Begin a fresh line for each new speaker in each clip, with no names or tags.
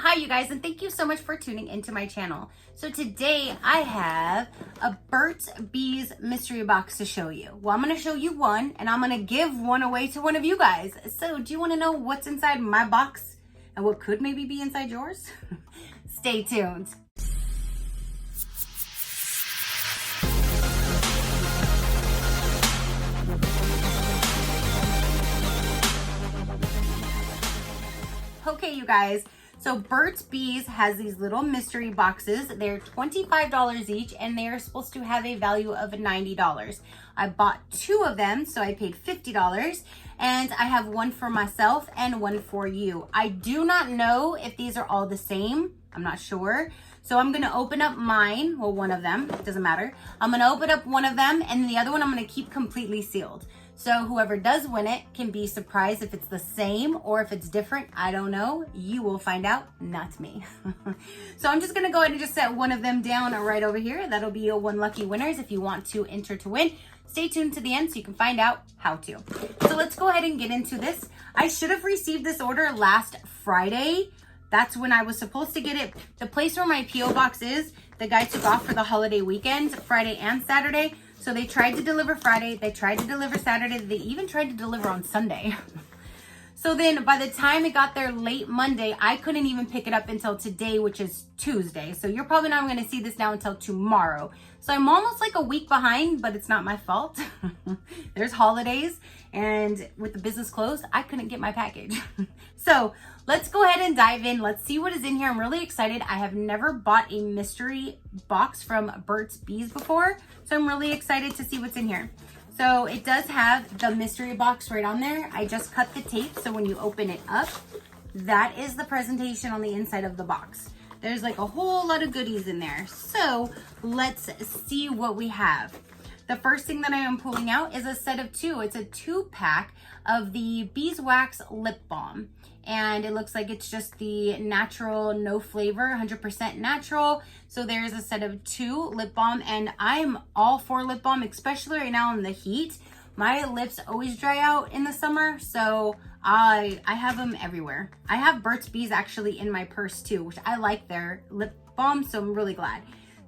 Hi you guys, and thank you so much for tuning into my channel. So today I have a Burt's Bees mystery box to show you. Well, I'm going to show you one and I'm going to give one away to one of you guys. So do you want to know what's inside my box and what could maybe be inside yours? Stay tuned. Okay, you guys, so Burt's Bees has these little mystery boxes. They're $25 each and they are supposed to have a value of $90. I bought two of them, so I paid $50, and I have one for myself and one for you. I do not know if these are all the same. I'm not sure. So I'm gonna open up mine, well, one of them, doesn't matter. I'm gonna open up one of them and the other one I'm gonna keep completely sealed. So whoever does win it can be surprised if it's the same or if it's different. I don't know. You will find out, not me. So I'm just gonna go ahead and just set one of them down right over here. That'll be your one lucky winners if you want to enter to win. Stay tuned to the end so you can find out how to. So let's go ahead and get into this. I should have received this order last Friday. That's when I was supposed to get it. The place where my P.O. box is, the guy took off for the holiday weekend, Friday and Saturday. So they tried to deliver Friday, they tried to deliver Saturday, they even tried to deliver on Sunday. So then by the time it got there late Monday, I couldn't even pick it up until today, which is Tuesday. So you're probably not gonna see this now until tomorrow. So I'm almost like a week behind, but it's not my fault. There's holidays, and with the business closed, I couldn't get my package. So let's go ahead and dive in. Let's see what is in here. I'm really excited. I have never bought a mystery box from Burt's Bees before, so I'm really excited to see what's in here. So it does have the mystery box right on there. I just cut the tape, so when you open it up, that is the presentation on the inside of the box. There's like a whole lot of goodies in there. So let's see what we have. The first thing that I am pulling out is a set of two. It's a 2-pack of the Beeswax Lip Balm. And it looks like it's just the natural, no flavor, 100% natural. So there's a set of 2 lip balm, and I'm all for lip balm, especially right now in the heat. My lips always dry out in the summer, so I have them everywhere. I have Burt's Bees actually in my purse too, which I like their lip balm, so I'm really glad.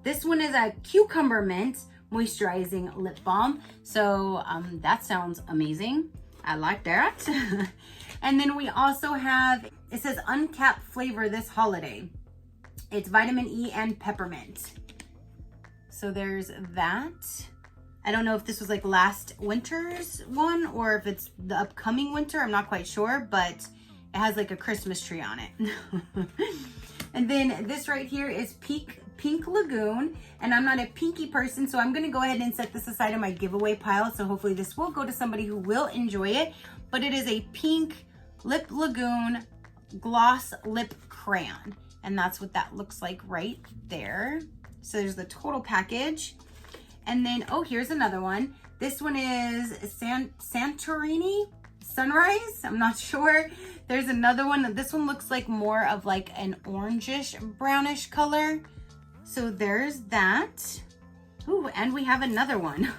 This one is a cucumber mint moisturizing lip balm, so that sounds amazing. I like that. And then we also have, it says uncapped flavor this holiday. It's vitamin E and peppermint. So there's that. I don't know if this was like last winter's one or if it's the upcoming winter. I'm not quite sure, but it has like a Christmas tree on it. And then this right here is Pink Lagoon, and I'm not a pinky person, so I'm gonna go ahead and set this aside in my giveaway pile. So hopefully this will go to somebody who will enjoy it. But it is a pink Lip Lagoon gloss lip crayon, and that's what that looks like right there. So there's the total package. And then, oh, here's another one. This one is Santorini Sunrise. I'm not sure. There's another one. This one looks like more of like an orangish brownish color. So there's that. Ooh, and we have another one.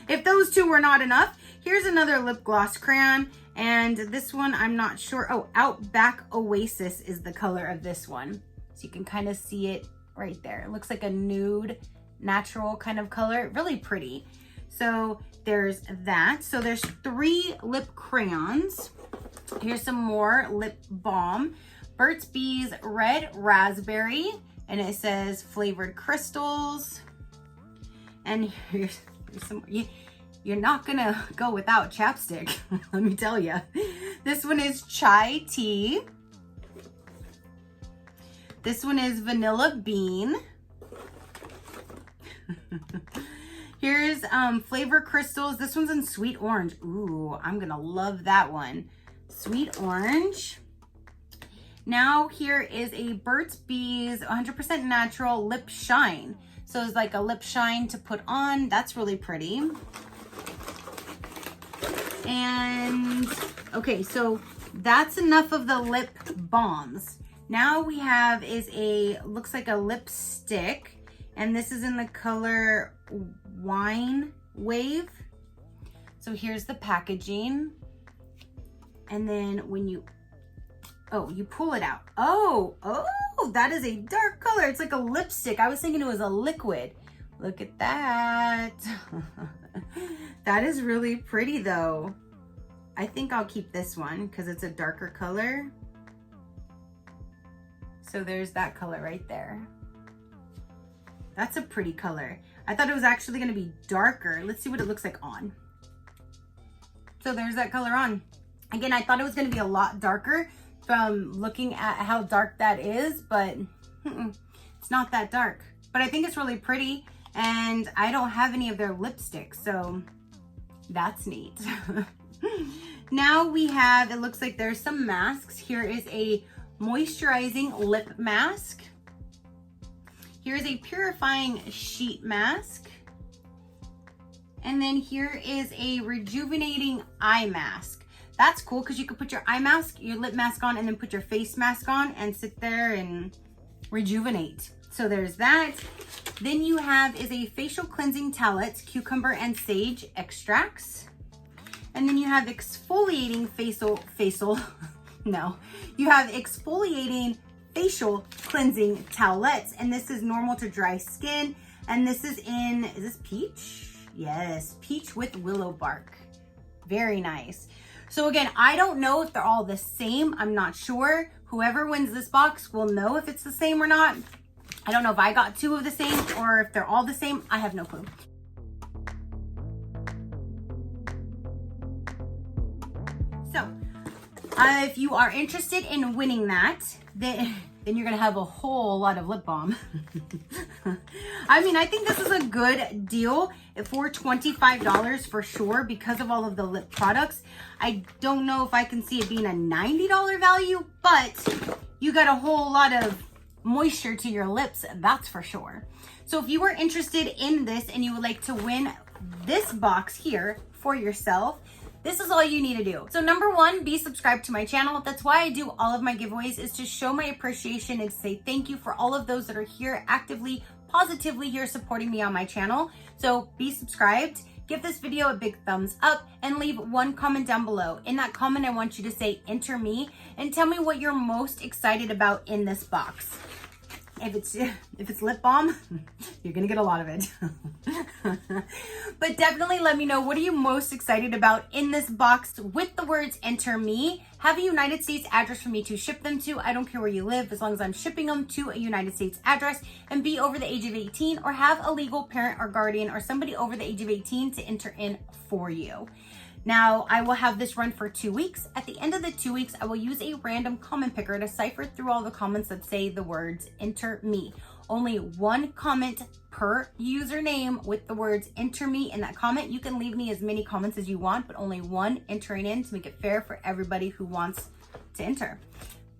If those two were not enough, here's another lip gloss crayon. And this one, I'm not sure. Oh, Outback Oasis is the color of this one. So you can kind of see it right there. It looks like a nude, natural kind of color. Really pretty. So there's that. So there's 3 lip crayons. Here's some more lip balm. Burt's Bees Red Raspberry. And it says flavored crystals. And here's some more. You're not gonna go without chapstick, let me tell you. This one is chai tea. This one is vanilla bean. Here's flavor crystals. This one's in sweet orange. Ooh, I'm gonna love that one. Sweet orange. Now here is a Burt's Bees 100% natural lip shine. So it's like a lip shine to put on. That's really pretty. And okay, so that's enough of the lip balms. Now we have looks like a lipstick, and this is in the color Wine Wave. So here's the packaging. And then when you Oh, you pull it out. Oh, that is a dark color. It's like a lipstick. I was thinking it was a liquid. Look at that. That is really pretty though. I think I'll keep this one because it's a darker color. So there's that color right there. That's a pretty color. I thought it was actually gonna be darker. Let's see what it looks like on. So there's that color on. Again, I thought it was gonna be a lot darker from looking at how dark that is, but it's not that dark. But I think it's really pretty, and I don't have any of their lipsticks, so that's neat. Now we have, it looks like there's some masks. Here is a moisturizing lip mask. Here's a purifying sheet mask. And then here is a rejuvenating eye mask. That's cool because you could put your eye mask, your lip mask on, and then put your face mask on and sit there and rejuvenate. So there's that. Then you have is a facial cleansing towelette, cucumber and sage extracts. And then you have exfoliating you have exfoliating facial cleansing towelettes, and this is normal to dry skin. And this is in, is this peach? Yes, peach with willow bark. Very nice. So again, I don't know if they're all the same. I'm not sure. Whoever wins this box will know if it's the same or not. I don't know if I got two of the same or if they're all the same. I have no clue. So, if you are interested in winning that, then you're gonna have a whole lot of lip balm. I mean, I think this is a good deal for $25 for sure because of all of the lip products. I don't know if I can see it being a $90 value, but you got a whole lot of moisture to your lips, that's for sure. So if you are interested in this and you would like to win this box here for yourself, this is all you need to do. So number one, be subscribed to my channel. That's why I do all of my giveaways, is to show my appreciation and to say thank you for all of those that are here actively, positively here supporting me on my channel. So be subscribed, give this video a big thumbs up, and leave one comment down below. In that comment, I want you to say enter me and tell me what you're most excited about in this box. If it's lip balm, you're gonna get a lot of it. But definitely let me know, what are you most excited about in this box with the words enter me. Have a United States address for me to ship them to. I don't care where you live, as long as I'm shipping them to a United States address, and be over the age of 18 or have a legal parent or guardian or somebody over the age of 18 to enter in for you. Now, I will have this run for 2 weeks. At the end of the 2 weeks, I will use a random comment picker to cipher through all the comments that say the words enter me. Only one comment per username with the words enter me in that comment. You can leave me as many comments as you want, but only one entering in to make it fair for everybody who wants to enter.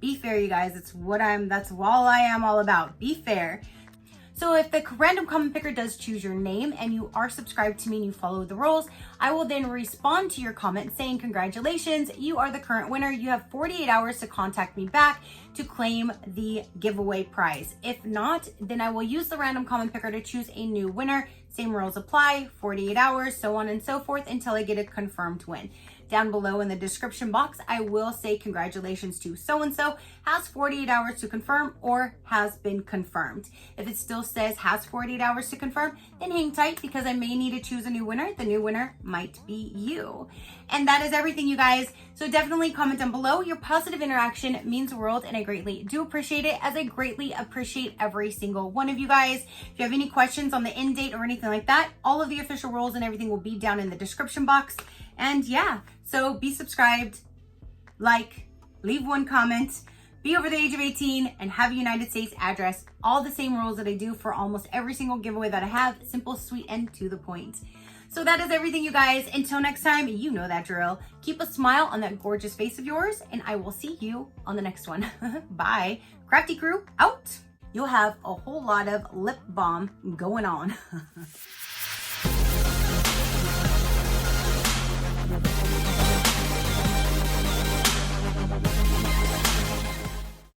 Be fair, you guys. That's all I am all about. Be fair. So if the random comment picker does choose your name and you are subscribed to me and you follow the rules, I will then respond to your comment saying, congratulations, you are the current winner. You have 48 hours to contact me back to claim the giveaway prize. If not, then I will use the random comment picker to choose a new winner. Same rules apply, 48 hours, so on and so forth until I get a confirmed win. Down below in the description box, I will say congratulations to so-and-so, has 48 hours to confirm or has been confirmed. If it still says has 48 hours to confirm, then hang tight because I may need to choose a new winner. The new winner might be you. And that is everything, you guys. So definitely comment down below. Your positive interaction means the world, and I greatly do appreciate it, as I greatly appreciate every single one of you guys. If you have any questions on the end date or anything like that, all of the official rules and everything will be down in the description box. And yeah, so be subscribed, like, leave one comment, be over the age of 18, and have a United States address. All the same rules that I do for almost every single giveaway that I have. Simple, sweet, and to the point. So that is everything, you guys. Until next time, you know that drill. Keep a smile on that gorgeous face of yours, and I will see you on the next one. Bye. Crafty crew, out. You'll have a whole lot of lip balm going on.